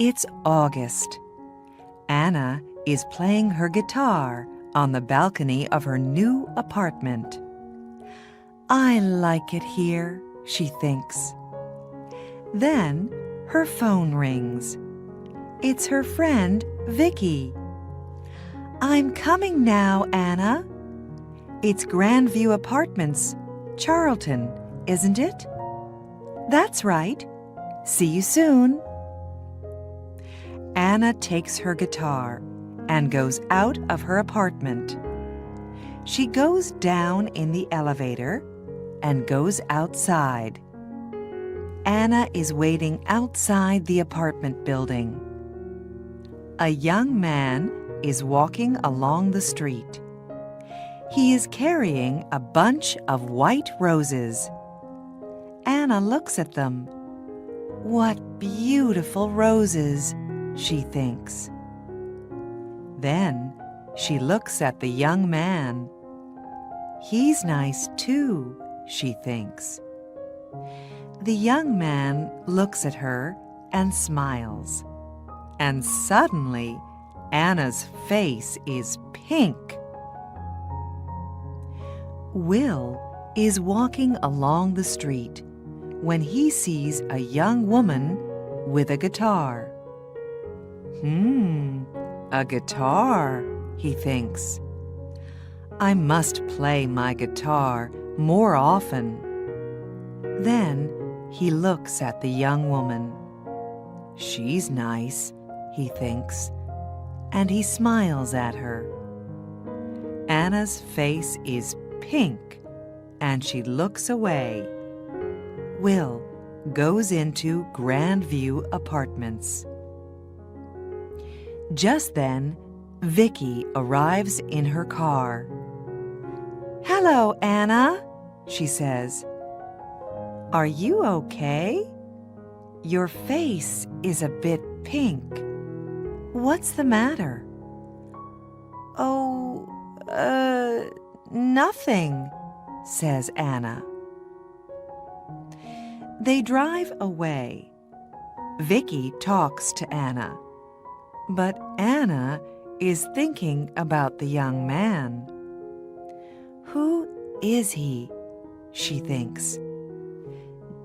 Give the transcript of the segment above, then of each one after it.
It's August. Anna is playing her guitar on the balcony of her new apartment. I like it here, she thinks. Then her phone rings. It's her friend, Vicky. I'm coming now, Anna. It's Grandview Apartments, Charlton, isn't it? That's right. See you soon. Anna takes her guitar and goes out of her apartment. She goes down in the elevator and goes outside. Anna is waiting outside the apartment building. A young man is walking along the street. He is carrying a bunch of white roses. Anna looks at them. What beautiful roses, she thinks. Then she looks at the young man. He's nice too, she thinks. The young man looks at her and smiles. And suddenly, Anna's face is pink. Will is walking along the street when he sees a young woman with a guitar. A guitar, he thinks. I must play my guitar more often. Then he looks at the young woman. She's nice, he thinks, and he smiles at her. Anna's face is pink, and she looks away. Will goes into Grandview Apartments. Just then, Vicky arrives in her car. Hello, Anna, she says. Are you okay? Your face is a bit pink. What's the matter? Oh, nothing, says Anna. They drive away. Vicky talks to Anna, but Anna is thinking about the young man. Who is he? She thinks.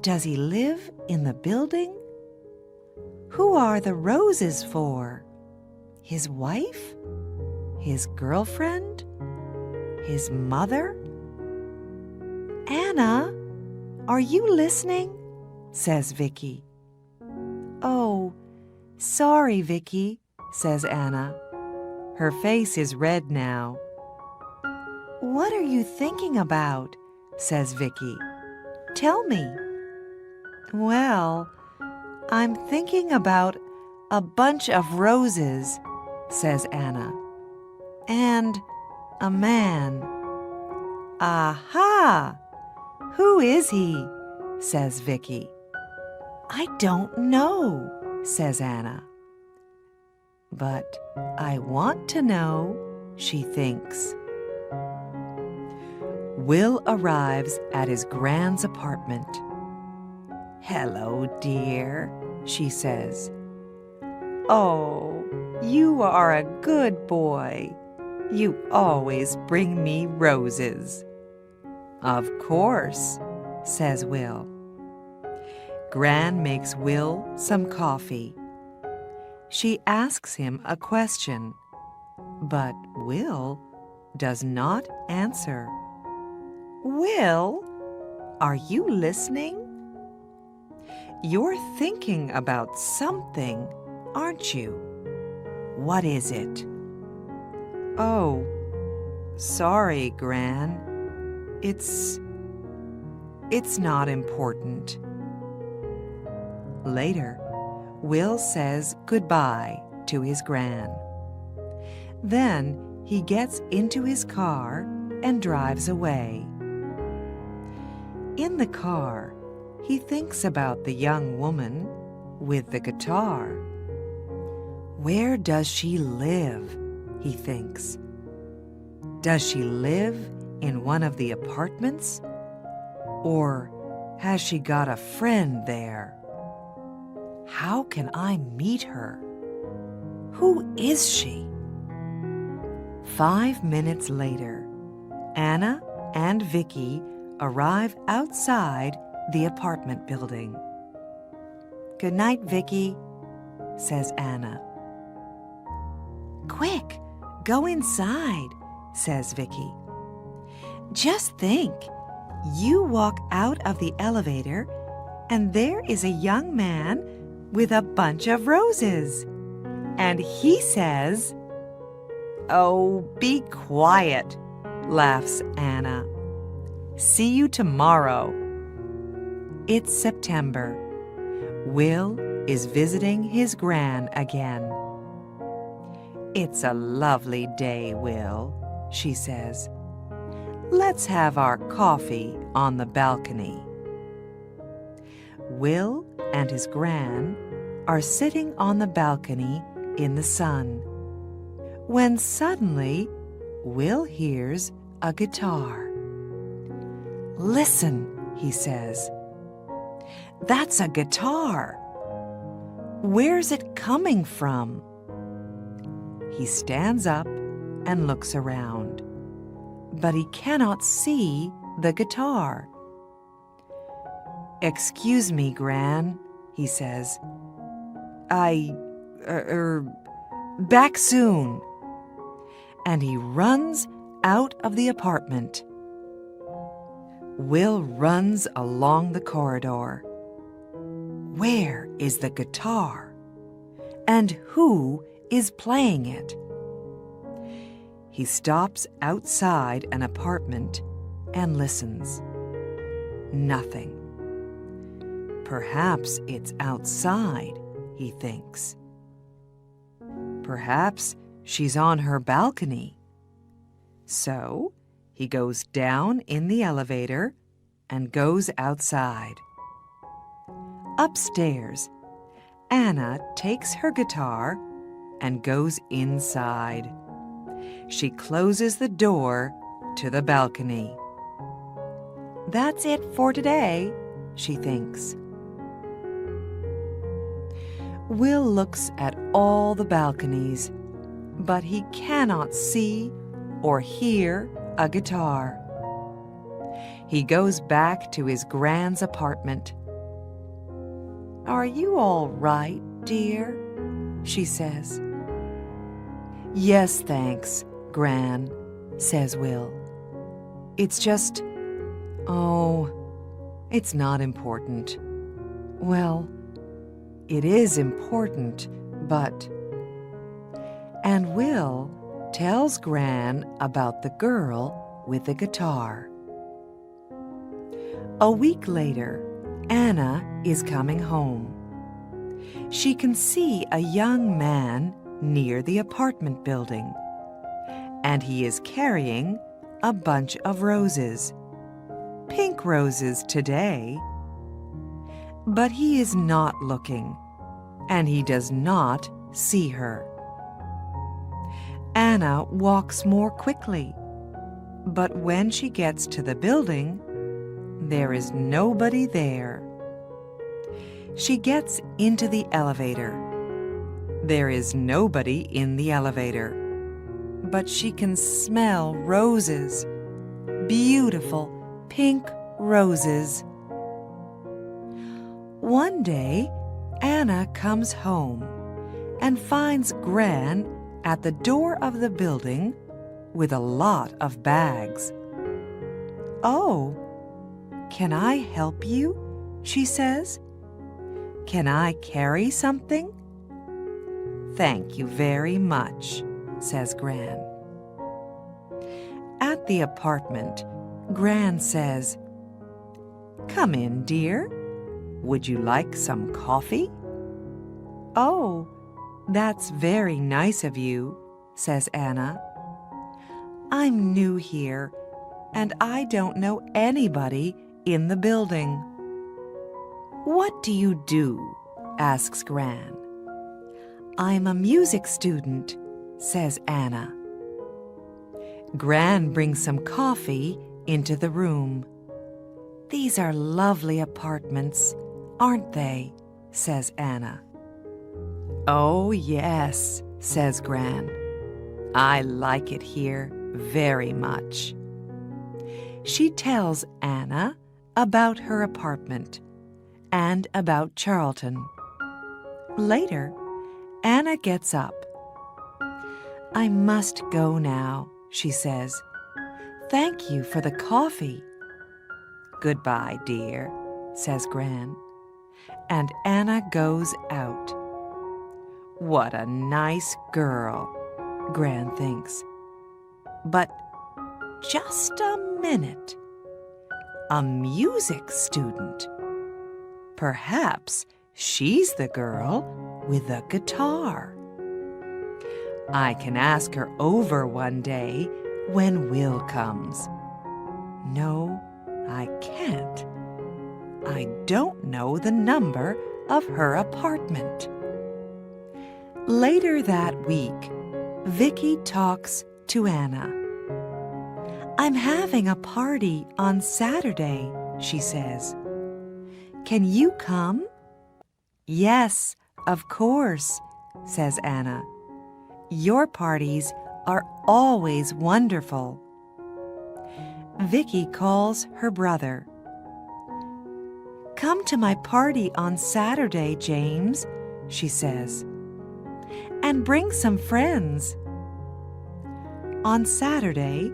Does he live in the building? Who are the roses for? His wife? His girlfriend? His mother? Anna, are you listening? Says Vicky. Oh, sorry, Vicky, says Anna. Her face is red now. What are you thinking about? Says Vicky. Tell me. Well, I'm thinking about a bunch of roses, says Anna. And a man. Aha! Who is he? Says Vicky. I don't know, says Anna. But I want to know, she thinks. Will arrives at his grand's apartment. Hello, dear, she says. Oh, you are a good boy. You always bring me roses. Of course, says Will. Gran makes Will some coffee. She asks him a question, but Will does not answer. Will, are you listening? You're thinking about something, aren't you? What is it? Oh, sorry, Gran. It's not important. Later, Will says goodbye to his Gran. Then he gets into his car and drives away. In the car, he thinks about the young woman with the guitar. Where does she live? He thinks. Does she live in one of the apartments? Or has she got a friend there? How can I meet her? Who is she? 5 minutes later, Anna and Vicky arrive outside the apartment building. "Good night, Vicky," says Anna. "Quick, go inside," says Vicky. "Just think, you walk out of the elevator and there is a young man with a bunch of roses. And he says—" "Oh, be quiet," laughs Anna. "See you tomorrow." It's September. Will is visiting his gran again. "It's a lovely day, Will," she says. "Let's have our coffee on the balcony." Will and his gran are sitting on the balcony in the sun, when suddenly Will hears a guitar. "Listen," he says. "That's a guitar. Where's it coming from?" He stands up and looks around, but he cannot see the guitar. "Excuse me, Gran," he says. Back soon." And he runs out of the apartment. Will runs along the corridor. Where is the guitar? And who is playing it? He stops outside an apartment and listens. Nothing. Perhaps it's outside, he thinks. Perhaps she's on her balcony. So he goes down in the elevator and goes outside. Upstairs, Anna takes her guitar and goes inside. She closes the door to the balcony. That's it for today, she thinks. Will looks at all the balconies, but he cannot see or hear a guitar. He goes back to his Gran's apartment. "Are you all right, dear?" she says. "Yes, thanks, Gran," says Will. "It's just, it's not important." "Well, it is important, but—" And Will tells Gran about the girl with the guitar. A week later, Anna is coming home. She can see a young man near the apartment building, and he is carrying a bunch of roses. Pink roses today. But he is not looking, and he does not see her. Anna walks more quickly, but when she gets to the building, there is nobody there. She gets into the elevator. There is nobody in the elevator, but she can smell roses, beautiful pink roses. One day, Anna comes home and finds Gran at the door of the building with a lot of bags. "Oh, can I help you?" she says. "Can I carry something?" "Thank you very much," says Gran. At the apartment, Gran says, "Come in, dear. Would you like some coffee?" "Oh, that's very nice of you," says Anna. "I'm new here, and I don't know anybody in the building." "What do you do?" asks Gran. "I'm a music student," says Anna. Gran brings some coffee into the room. "These are lovely apartments, aren't they?" says Anna. "Oh, yes," says Gran. "I like it here very much." She tells Anna about her apartment and about Charlton. Later, Anna gets up. "I must go now," she says. "Thank you for the coffee." "Goodbye, dear," says Gran. And Anna goes out. What a nice girl, Gran thinks. But just a minute. A music student. Perhaps she's the girl with the guitar. I can ask her over one day when Will comes. No, I can't. I don't know the number of her apartment. Later that week, Vicky talks to Anna. "I'm having a party on Saturday," she says. "Can you come?" "Yes, of course," says Anna. "Your parties are always wonderful." Vicky calls her brother. "Come to my party on Saturday, James," she says, "and bring some friends." On Saturday,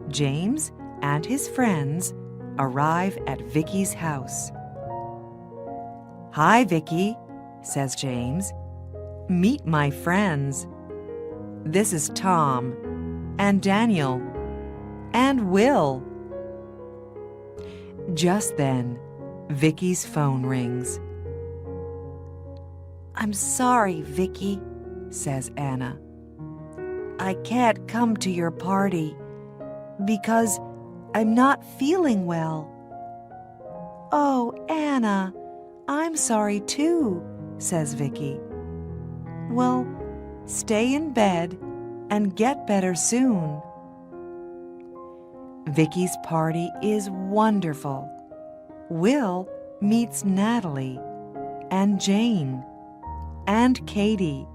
James and his friends arrive at Vicky's house. "Hi, Vicky," says James. "Meet my friends. This is Tom and Daniel and Will." Just then, Vicky's phone rings. "I'm sorry, Vicky," says Anna. "I can't come to your party because I'm not feeling well." "Oh, Anna, I'm sorry too," says Vicky. "Well, stay in bed and get better soon." Vicky's party is wonderful. Will meets Natalie and Jane and Katie,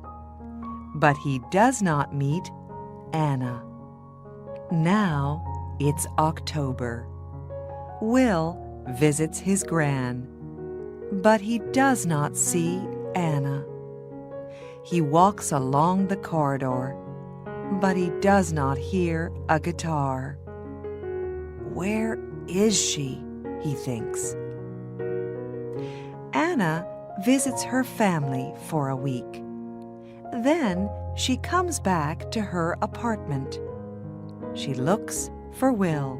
but he does not meet Anna. Now it's October. Will visits his gran, but he does not see Anna. He walks along the corridor, but he does not hear a guitar. Where is she? He thinks. Anna visits her family for a week. Then she comes back to her apartment. She looks for Will,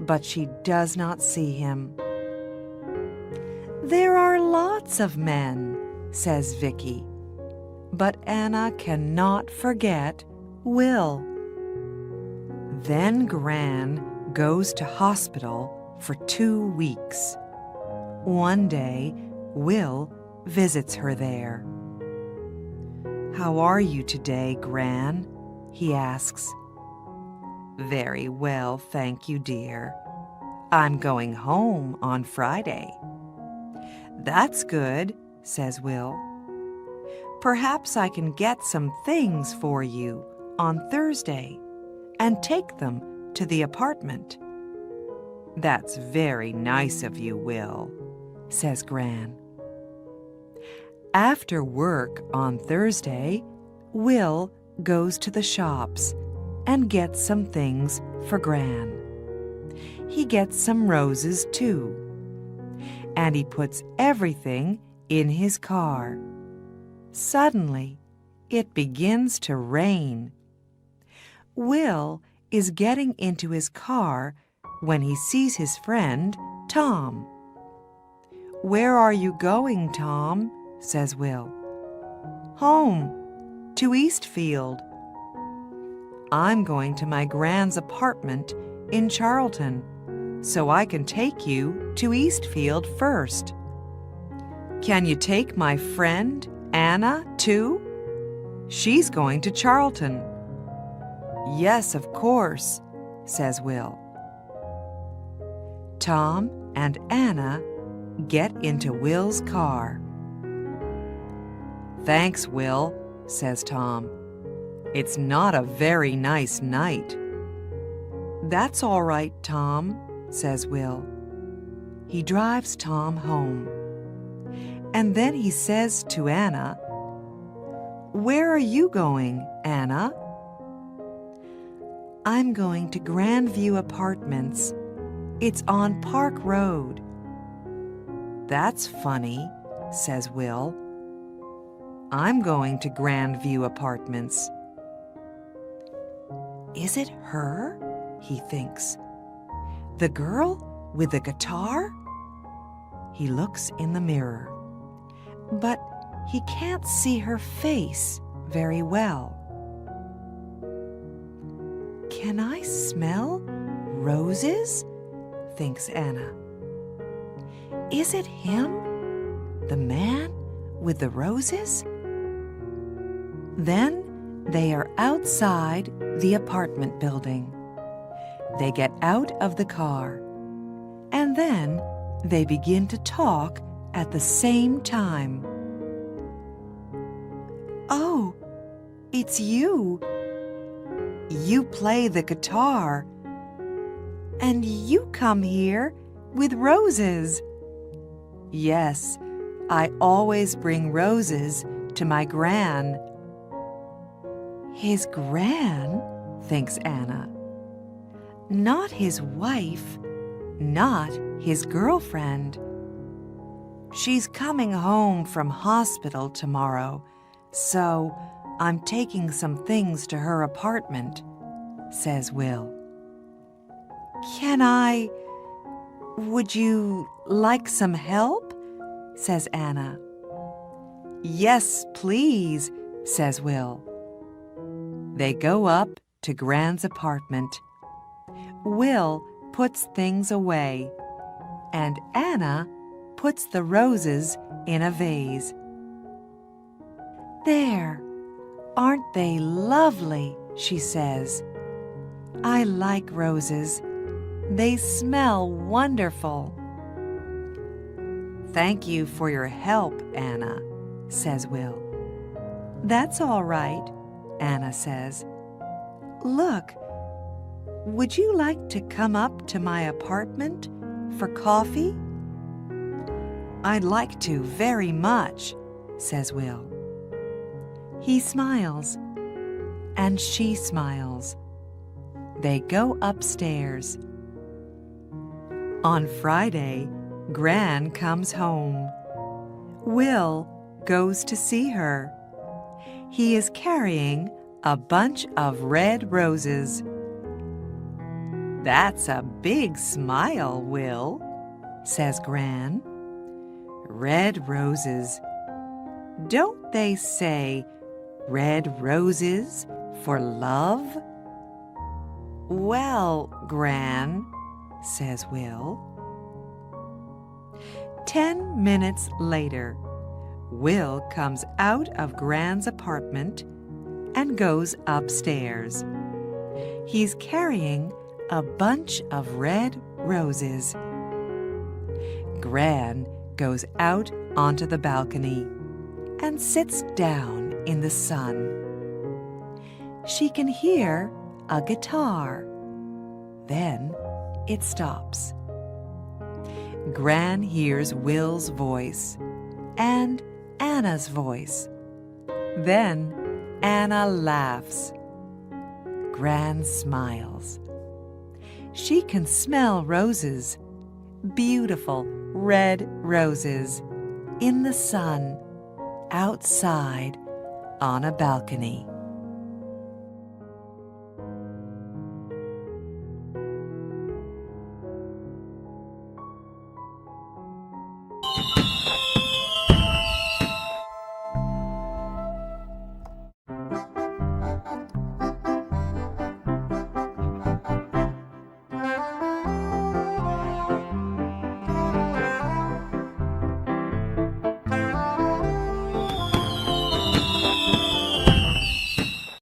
but she does not see him. "There are lots of men," says Vicky, but Anna cannot forget Will. Then Gran goes to hospital for 2 weeks. One day, Will visits her there. "How are you today, Gran?" he asks. "Very well, thank you, dear. I'm going home on Friday." "That's good," says Will. "Perhaps I can get some things for you on Thursday and take them to the apartment." "That's very nice of you, Will," says Gran. After work on Thursday, Will goes to the shops and gets some things for Gran. He gets some roses too, and he puts everything in his car. Suddenly, it begins to rain. Will is getting into his car when he sees his friend, Tom. "Where are you going, Tom?" says Will. "Home, to Eastfield." "I'm going to my Gran's apartment in Charlton, so I can take you to Eastfield first." "Can you take my friend, Anna, too? She's going to Charlton." "Yes, of course," says Will. Tom and Anna get into Will's car. Thanks, Will, says Tom. It's not a very nice night. That's all right, Tom, says Will. He drives Tom home. And then he says to Anna, "Where are you going, Anna?" "I'm going to Grandview Apartments. It's on Park Road." "That's funny," says Will. "I'm going to Grandview Apartments." Is it her? He thinks. The girl with the guitar? He looks in the mirror, but he can't see her face very well. Can I smell roses? Thinks Anna. Is it him, the man with the roses? Then they are outside the apartment building. They get out of the car, and then they begin to talk at the same time. "Oh, it's you. You play the guitar, and you come here with roses." "Yes, I always bring roses to my Gran." His Gran, thinks Anna. Not his wife, not his girlfriend. She's coming home from hospital tomorrow, so I'm taking some things to her apartment, says Will. Would you like some help? Says Anna. Yes, please, says Will. They go up to Gran's apartment. Will puts things away, and Anna puts the roses in a vase. "There, aren't they lovely?" she says. "I like roses. They smell wonderful." "Thank you for your help, Anna," says Will. "That's all right," Anna says. "Look, would you like to come up to my apartment for coffee?" "I'd like to very much," says Will. He smiles, and she smiles. They go upstairs. On Friday, Gran comes home. Will goes to see her. He is carrying a bunch of red roses. "That's a big smile, Will," says Gran. "Red roses. Don't they say red roses for love?" "Well, Gran," says Will. 10 minutes later, Will comes out of Gran's apartment and goes upstairs. He's carrying a bunch of red roses. Gran goes out onto the balcony and sits down in the sun. She can hear a guitar. Then it stops. Gran hears Will's voice and Anna's voice. Then Anna laughs. Gran smiles. She can smell roses, beautiful red roses, in the sun, outside on a balcony.